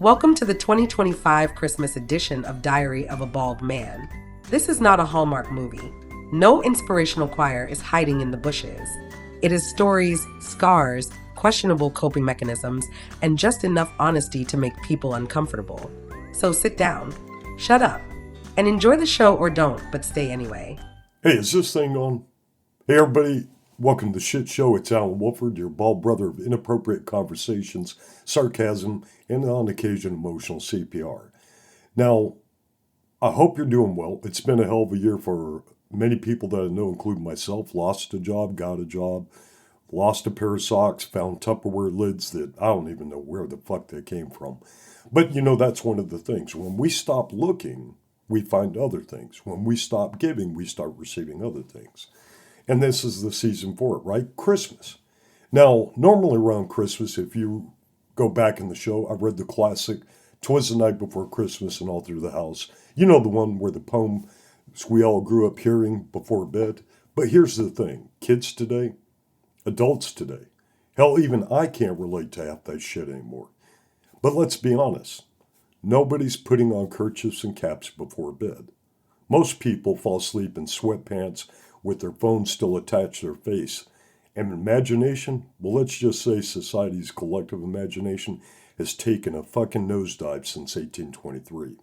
Welcome to the 2025 Christmas edition of Diary of a Bald Man. This is not a Hallmark movie. No inspirational choir is hiding in the bushes. It is stories, scars, questionable coping mechanisms, and just enough honesty to make people uncomfortable. So sit down, shut up, and enjoy the show or don't, but stay anyway. Hey, is this thing on? Hey, everybody. Welcome to the Shit Show. It's Alan Wolford, your bald brother of inappropriate conversations, sarcasm, and on occasion emotional CPR. Now, I hope you're doing well. It's been a hell of a year for many people that I know, including myself. Lost a job, got a job, lost a pair of socks, found Tupperware lids that I don't even know where the fuck they came from. But that's one of the things. When we stop looking, we find other things. When we stop giving, we start receiving other things. And this is the season for it, right? Christmas. Now, normally around Christmas, if you go back in the show, I read the classic "Twas the Night Before Christmas" and All Through the House. You know, the one where the poem we all grew up hearing before bed. But here's the thing. Kids today, adults today, hell, even I can't relate to half that shit anymore. But let's be honest. Nobody's putting on kerchiefs and caps before bed. Most people fall asleep in sweatpants with their phones still attached to their face. And imagination, well, let's just say society's collective imagination has taken a fucking nosedive since 1823.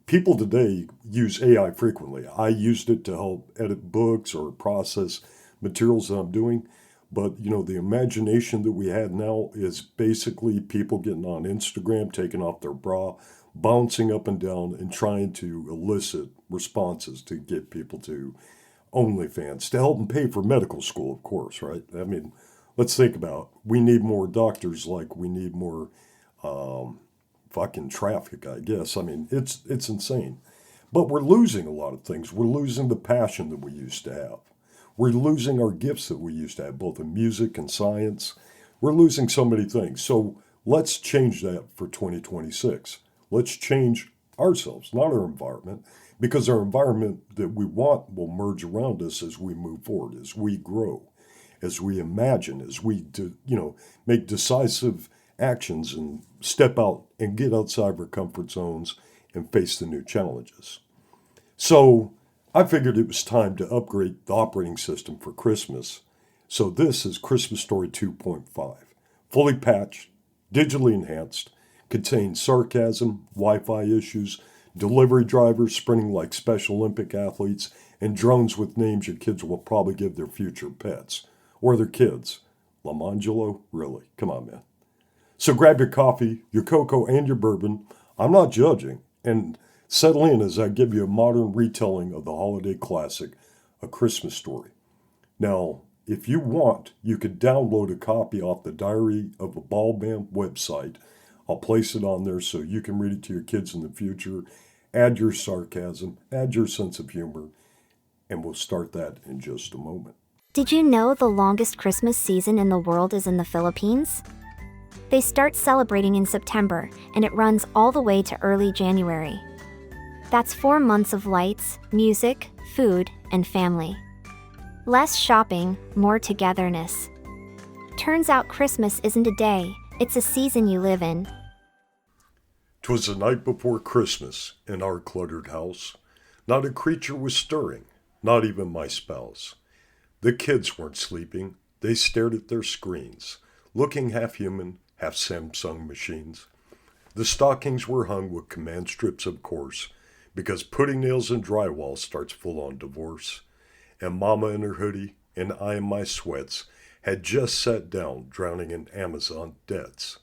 People today use AI frequently. I used it to help edit books or process materials that I'm doing. But, the imagination that we have now is basically people getting on Instagram, taking off their bra, bouncing up and down, and trying to elicit responses to get people to OnlyFans to help them pay for medical school, of course, right? I mean, let's think about it. We need more doctors like we need more fucking traffic, I guess. I mean, it's insane. But we're losing a lot of things. We're losing the passion that we used to have. We're losing our gifts that we used to have, both in music and science. We're losing so many things. So let's change that for 2026. Let's change ourselves, not our environment, because our environment that we want will merge around us as we move forward, as we grow, as we imagine, as we make decisive actions and step out and get outside our comfort zones and face the new challenges. So I figured it was time to upgrade the operating system for Christmas. So this is Christmas Story 2.5, fully patched, digitally enhanced, contains sarcasm, Wi-Fi issues, delivery drivers sprinting like Special Olympic athletes, and drones with names your kids will probably give their future pets. Or their kids. Lamangelo? Really? Come on, man. So grab your coffee, your cocoa, and your bourbon. I'm not judging. And settle in as I give you a modern retelling of the holiday classic, A Christmas Story. Now, if you want, you could download a copy off the Diary of a Bald Man website. I'll place it on there so you can read it to your kids in the future. Add your sarcasm, add your sense of humor, and we'll start that in just a moment. Did you know the longest Christmas season in the world is in the Philippines? They start celebrating in September, and it runs all the way to early January. That's 4 months of lights, music, food, and family. Less shopping, more togetherness. Turns out Christmas isn't a day, it's a season you live in. 'Twas the night before Christmas in our cluttered house. Not a creature was stirring, not even my spouse. The kids weren't sleeping, they stared at their screens, looking half human, half Samsung machines. The stockings were hung with command strips, of course, because putting nails in drywall starts full-on divorce. And Mama in her hoodie and I in my sweats had just sat down drowning in Amazon debts.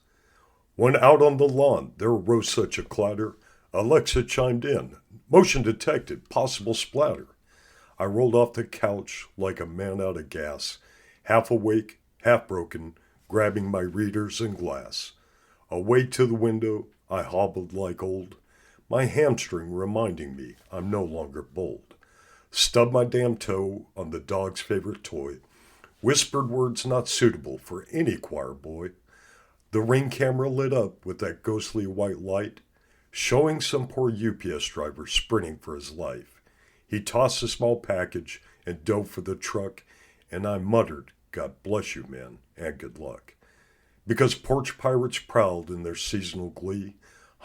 When out on the lawn there arose such a clatter, Alexa chimed in, motion detected, possible splatter. I rolled off the couch like a man out of gas, half awake, half broken, grabbing my readers and glass. Away to the window I hobbled like old, my hamstring reminding me I'm no longer bold. Stubbed my damn toe on the dog's favorite toy, whispered words not suitable for any choir boy. The Ring camera lit up with that ghostly white light, showing some poor UPS driver sprinting for his life. He tossed a small package and dove for the truck, and I muttered, God bless you, man, and good luck. Because porch pirates prowled in their seasonal glee,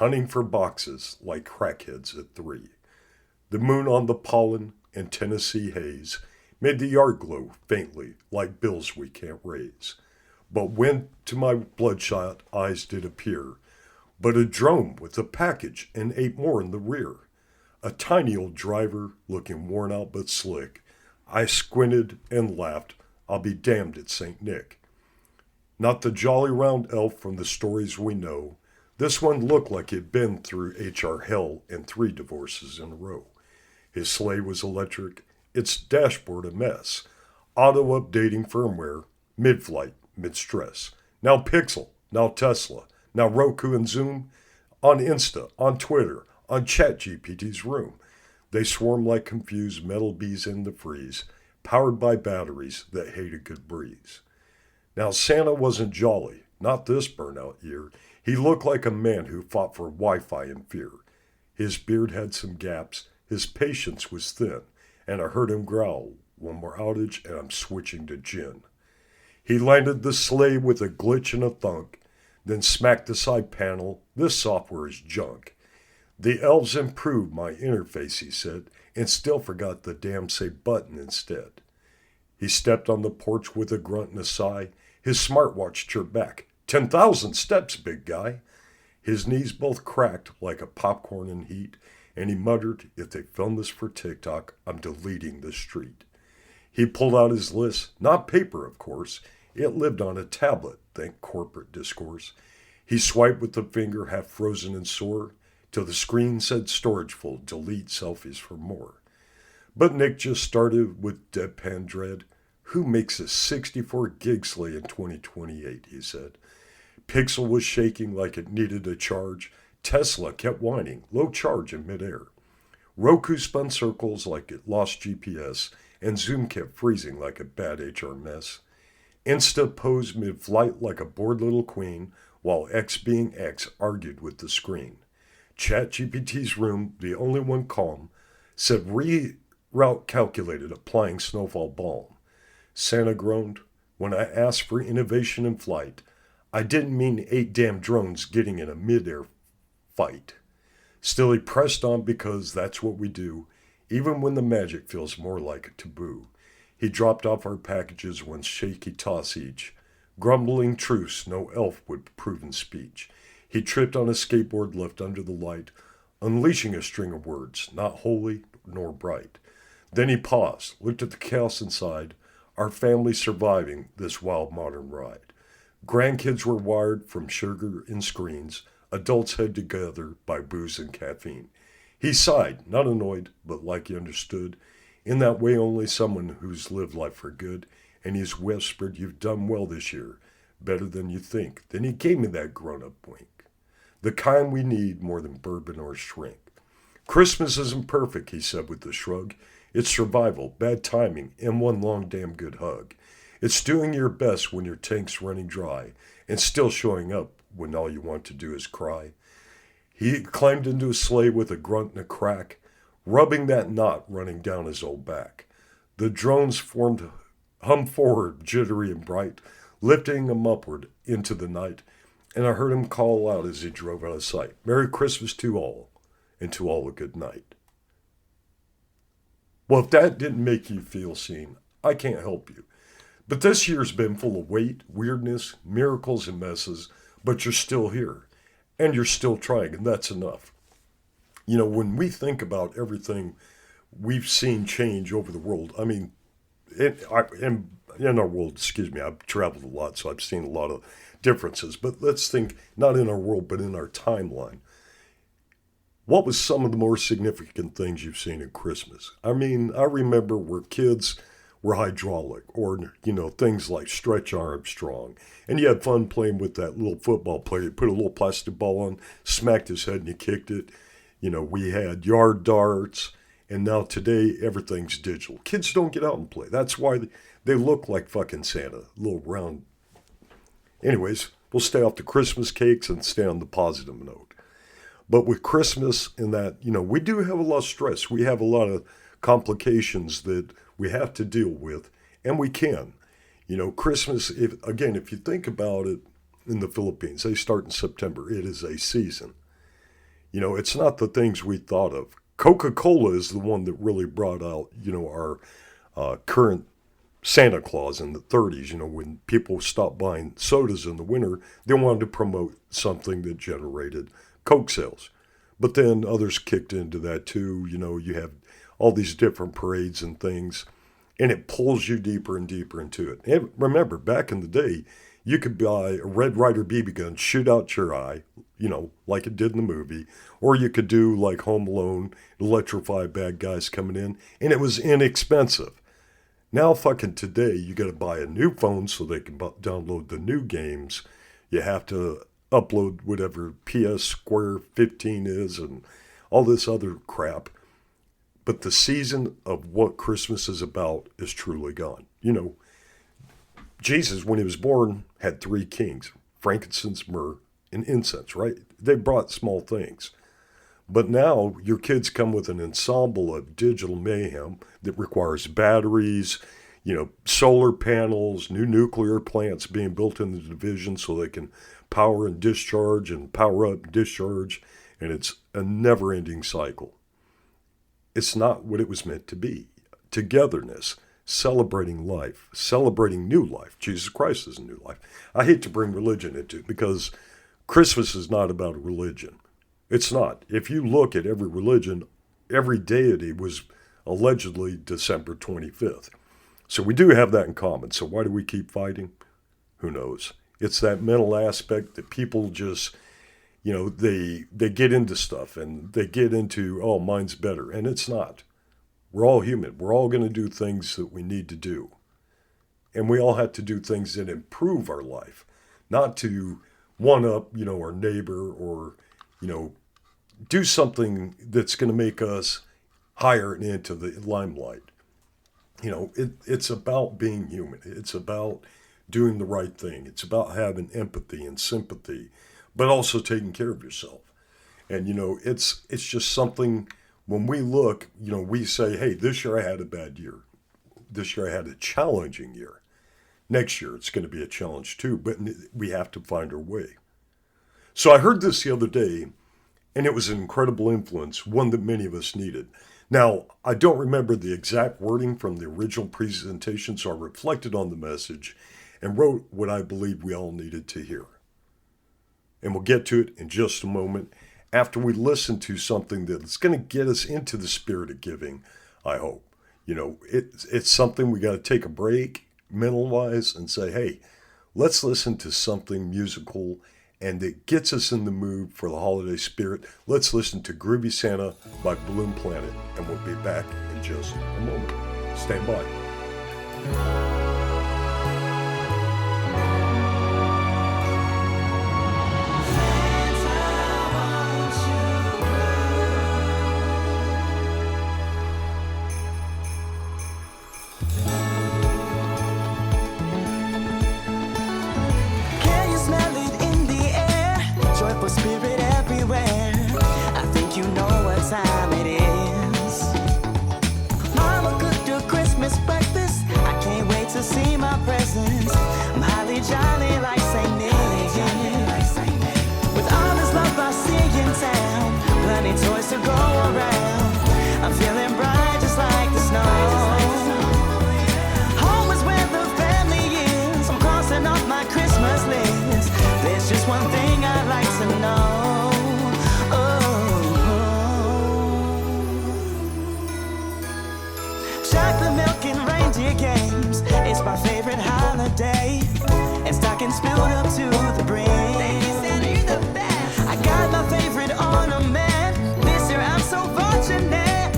hunting for boxes like crackheads at 3. The moon on the pollen and Tennessee haze made the yard glow faintly like bills we can't raise. But when to my bloodshot eyes did appear but a drone with a package and 8 more in the rear, a tiny old driver looking worn out but slick, I squinted and laughed, I'll be damned at St. Nick. Not the jolly round elf from the stories we know, this one looked like he'd been through HR hell and 3 divorces in a row. His sleigh was electric, its dashboard a mess, auto-updating firmware, mid-flight, mid-stress. Now Pixel, now Tesla, now Roku and Zoom, on Insta, on Twitter, on ChatGPT's room. They swarm like confused metal bees in the freeze, powered by batteries that hate a good breeze. Now Santa wasn't jolly, not this burnout year. He looked like a man who fought for Wi-Fi in fear. His beard had some gaps, his patience was thin, and I heard him growl, one more outage and I'm switching to gin. He landed the sleigh with a glitch and a thunk, then smacked the side panel, this software is junk. The elves improved my interface, he said, and still forgot the damn save button instead. He stepped on the porch with a grunt and a sigh, his smartwatch chirped back, 10,000 steps, big guy. His knees both cracked like a popcorn in heat, and he muttered, if they film this for TikTok, I'm deleting the street. He pulled out his list, not paper, of course. It lived on a tablet, thank corporate discourse. He swiped with the finger half frozen and sore, till the screen said storage full, delete selfies for more. But Nick just started with deadpan dread. Who makes a 64 gig sleigh in 2028, he said. Pixel was shaking like it needed a charge. Tesla kept whining, low charge in midair. Roku spun circles like it lost GPS, and Zoom kept freezing like a bad HR mess. Insta posed mid-flight like a bored little queen, while X being X argued with the screen. ChatGPT's room, the only one calm, said reroute calculated, applying snowfall balm. Santa groaned, when I asked for innovation in flight, I didn't mean 8 damn drones getting in a mid-air fight. Still he pressed on because that's what we do, even when the magic feels more like a taboo. He dropped off our packages one shaky toss each, grumbling truce no elf would prove in speech. He tripped on a skateboard left under the light, unleashing a string of words, not holy nor bright. Then he paused, looked at the chaos inside, our family surviving this wild modern ride. Grandkids were wired from sugar and screens, adults held together by booze and caffeine. He sighed, not annoyed, but like he understood. In that way only someone who's lived life for good, and he's whispered, you've done well this year, better than you think. Then he gave me that grown-up wink, the kind we need more than bourbon or shrink. Christmas isn't perfect, he said with a shrug. It's survival, bad timing, and one long damn good hug. It's doing your best when your tank's running dry, and still showing up when all you want to do is cry. He climbed into a sleigh with a grunt and a crack, rubbing that knot running down his old back. The drones hummed forward, jittery and bright, lifting him upward into the night, and I heard him call out as he drove out of sight, Merry Christmas to all, and to all a good night. Well, if that didn't make you feel seen, I can't help you. But this year's been full of weight, weirdness, miracles, and messes, but you're still here, and you're still trying, and that's enough. You know, when we think about everything we've seen change over the world, I mean, in our world, I've traveled a lot, so I've seen a lot of differences. But let's think, not in our world, but in our timeline. What was some of the more significant things you've seen in Christmas? I mean, I remember where kids were hydraulic, or, you know, things like Stretch Armstrong. And you had fun playing with that little football player. You put a little plastic ball on, smacked his head, and you kicked it. You know, we had yard darts, and now today everything's digital. Kids don't get out and play. That's why they look like fucking Santa, little round. Anyways, we'll stay off the Christmas cakes and stay on the positive note. But with Christmas and that, you know, we do have a lot of stress. We have a lot of complications that we have to deal with, and we can. You know, Christmas, if you think about it in the Philippines, they start in September. It is a season. It's not the things we thought of. Coca-Cola is the one that really brought out, our current Santa Claus in the 30s. When people stopped buying sodas in the winter, they wanted to promote something that generated Coke sales. But then others kicked into that too. You have all these different parades and things, and it pulls you deeper and deeper into it. And remember, back in the day, you could buy a Red Ryder BB gun, shoot out your eye, like it did in the movie, or you could do like Home Alone, electrify bad guys coming in, and it was inexpensive. Now fucking today, you got to buy a new phone so they can download the new games. You have to upload whatever PS Square 15 is and all this other crap. But the season of what Christmas is about is truly gone. Jesus, when he was born, had 3 kings: frankincense, myrrh, and incense, right? They brought small things. But now your kids come with an ensemble of digital mayhem that requires batteries, solar panels, new nuclear plants being built in the division so they can power and discharge and power up and discharge. And it's a never-ending cycle. It's not what it was meant to be. Togetherness, celebrating life, celebrating new life. Jesus Christ is a new life. I hate to bring religion into it because Christmas is not about a religion. It's not. If you look at every religion, every deity was allegedly December 25th. So we do have that in common. So why do we keep fighting? Who knows? It's that mental aspect that people just, they get into stuff and they get into, oh, mine's better. And it's not. We're all human. We're all going to do things that we need to do. And we all have to do things that improve our life, not to one up, our neighbor or, do something that's going to make us higher and into the limelight. It's about being human. It's about doing the right thing. It's about having empathy and sympathy, but also taking care of yourself. And, it's just something when we look, we say, hey, this year I had a bad year. This year I had a challenging year. Next year it's going to be a challenge too, but we have to find our way. So I heard this the other day, and it was an incredible influence, one that many of us needed. Now, I don't remember the exact wording from the original presentation, so I reflected on the message and wrote what I believe we all needed to hear. And we'll get to it in just a moment after we listen to something that's going to get us into the spirit of giving, I hope. It's something we got to take a break, mental-wise, and say, hey, let's listen to something musical and it gets us in the mood for the holiday spirit. Let's listen to Groovy Santa by Balloon Planet, and we'll be back in just a moment. Stand by. Spirit everywhere. I think you know what time it is. Mama cooked a Christmas breakfast. I can't wait to see my presents. I'm highly jolly like Saint Nick. With all this love I see in town, plenty toys to go around. I'm feeling bright just like the snow. Home is where the family is. I'm crossing off my Christmas list. There's just one thing I'd like to know. Chocolate milk and reindeer games. It's my favorite holiday. And stockings filled up to the brim. I got my favorite ornament. This year I'm so fortunate.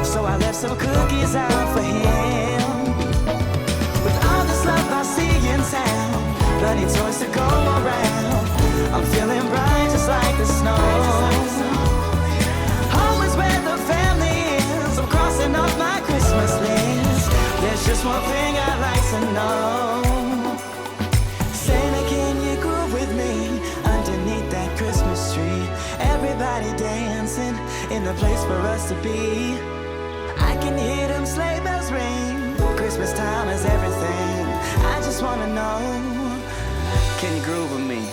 So I left some cookies out for him. With all this love I see in town, plenty toys to go around. I'm feeling bright just like the snow. Home is where the family is. I'm crossing off my Christmas list. There's just one thing I'd like to know. Santa, can you groove with me underneath that Christmas tree? Everybody dancing in the place for us to be. I can hear them sleigh bells ring. Christmas time is everything. I just wanna know, can you groove with me?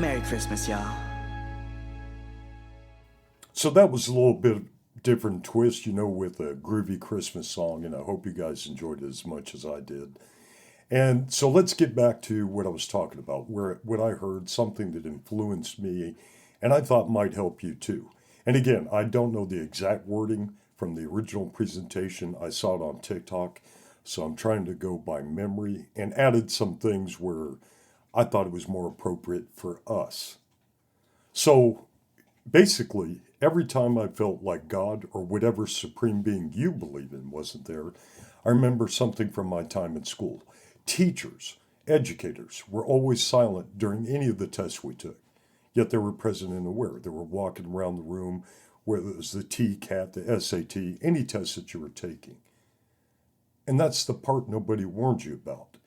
Merry Christmas, y'all. So that was a little bit different twist, with a groovy Christmas song, and I hope you guys enjoyed it as much as I did. And so let's get back to what I was talking about, what I heard, something that influenced me, and I thought might help you too. And again, I don't know the exact wording from the original presentation. I saw it on TikTok, so I'm trying to go by memory and added some things where I thought it was more appropriate for us. So basically, every time I felt like God or whatever supreme being you believe in wasn't there, I remember something from my time in school. Teachers, educators were always silent during any of the tests we took, yet they were present and aware. They were walking around the room, whether it was the TCAT, the SAT, any test that you were taking. And that's the part nobody warned you about.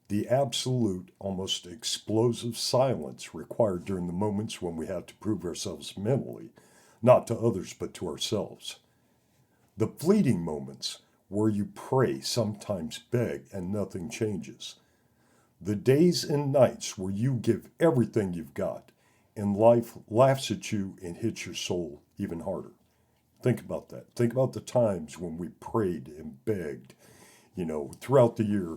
The absolute, almost explosive silence required during the moments when we have to prove ourselves mentally, not to others, but to ourselves. The fleeting moments where you pray, sometimes beg, and nothing changes. The days and nights where you give everything you've got, and life laughs at you and hits your soul even harder. Think about that. Think about the times when we prayed and begged, throughout the year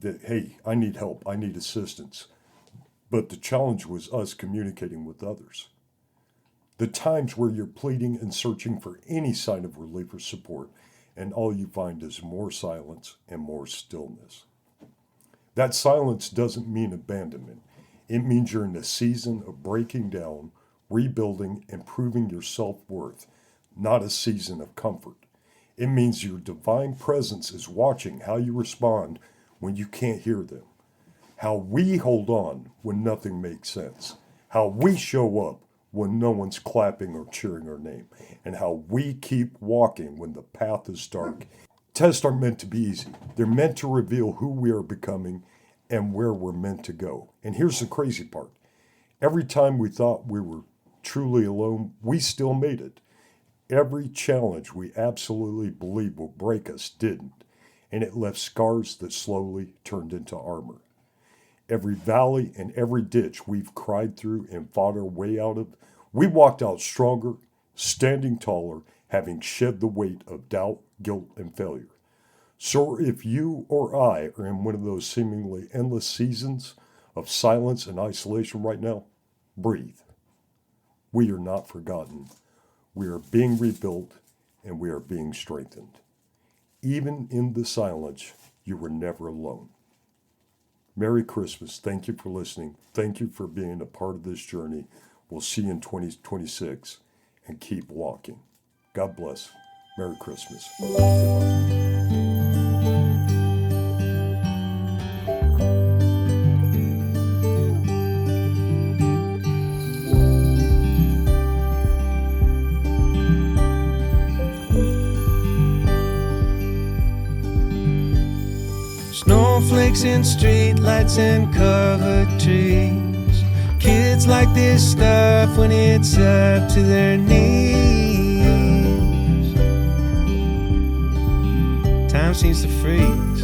that, hey, I need help, I need assistance. But the challenge was us communicating with others. The times where you're pleading and searching for any sign of relief or support, and all you find is more silence and more stillness. That silence doesn't mean abandonment. It means you're in a season of breaking down, rebuilding, and proving your self-worth, not a season of comfort. It means your divine presence is watching how you respond when you can't hear them, how we hold on when nothing makes sense, how we show up when no one's clapping or cheering our name, and how we keep walking when the path is dark. Tests aren't meant to be easy. They're meant to reveal who we are becoming and where we're meant to go. And here's the crazy part. Every time we thought we were truly alone, we still made it. Every challenge we absolutely believed will break us didn't, and it left scars that slowly turned into armor. Every valley and every ditch we've cried through and fought our way out of, we walked out stronger, standing taller, having shed the weight of doubt, guilt, and failure. So if you or I are in one of those seemingly endless seasons of silence and isolation right now, breathe. We are not forgotten. We are being rebuilt, and we are being strengthened. Even in the silence, you were never alone. Merry Christmas. Thank you for listening. Thank you for being a part of this journey. We'll see you in 2026, and keep walking. God bless. Merry Christmas. Snowflakes and streetlights and covered trees. Kids like this stuff when it's up to their knees. Time seems to freeze.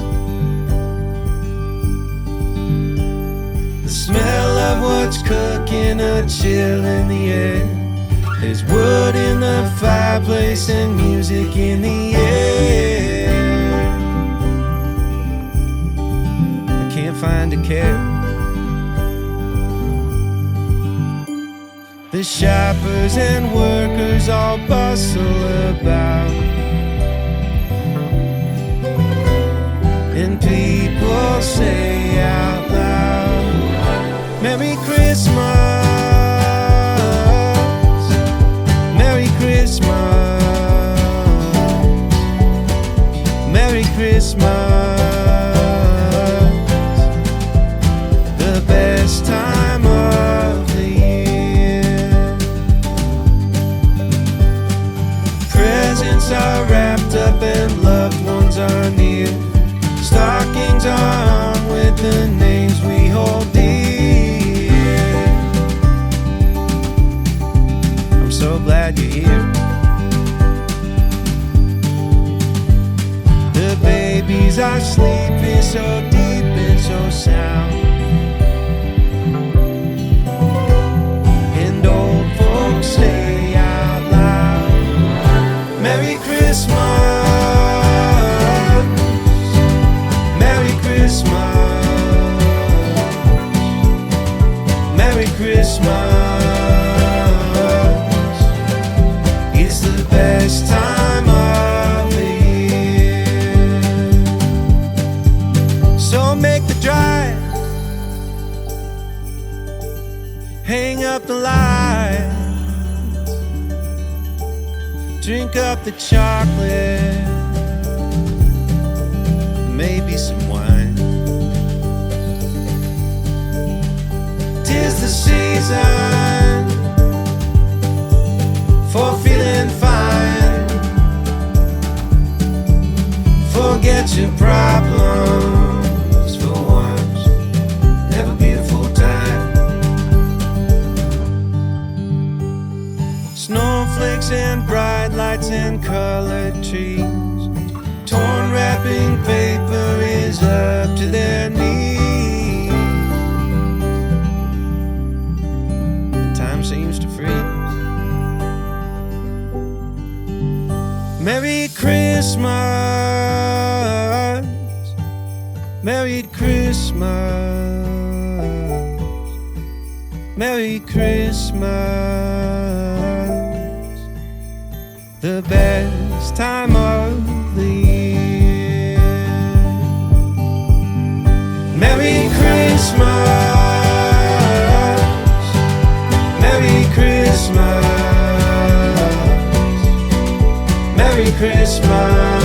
The smell of what's cooking, a chill in the air. There's wood in the fireplace and music in the air. Can't find a care. The shoppers and workers all bustle about, and people say out loud, Merry Christmas, Merry Christmas, Merry Christmas. Time of the year. Presents are wrapped up and loved ones are near. Stockings are on with the names we hold dear. I'm so glad you're here. The babies are sleeping so deep and so sound. best time of the year. So make the drive, hang up the lights, drink up the chocolate, maybe some wine. 'Tis the season for feeling fine. Forget your problems for once. Have a beautiful time. Snowflakes and bright lights and colored trees. Torn wrapping paper is up to their knees. Time seems to freeze. Merry Christmas, Merry Christmas, Merry Christmas, the best time of the year. Merry Christmas, Merry Christmas, Merry Christmas.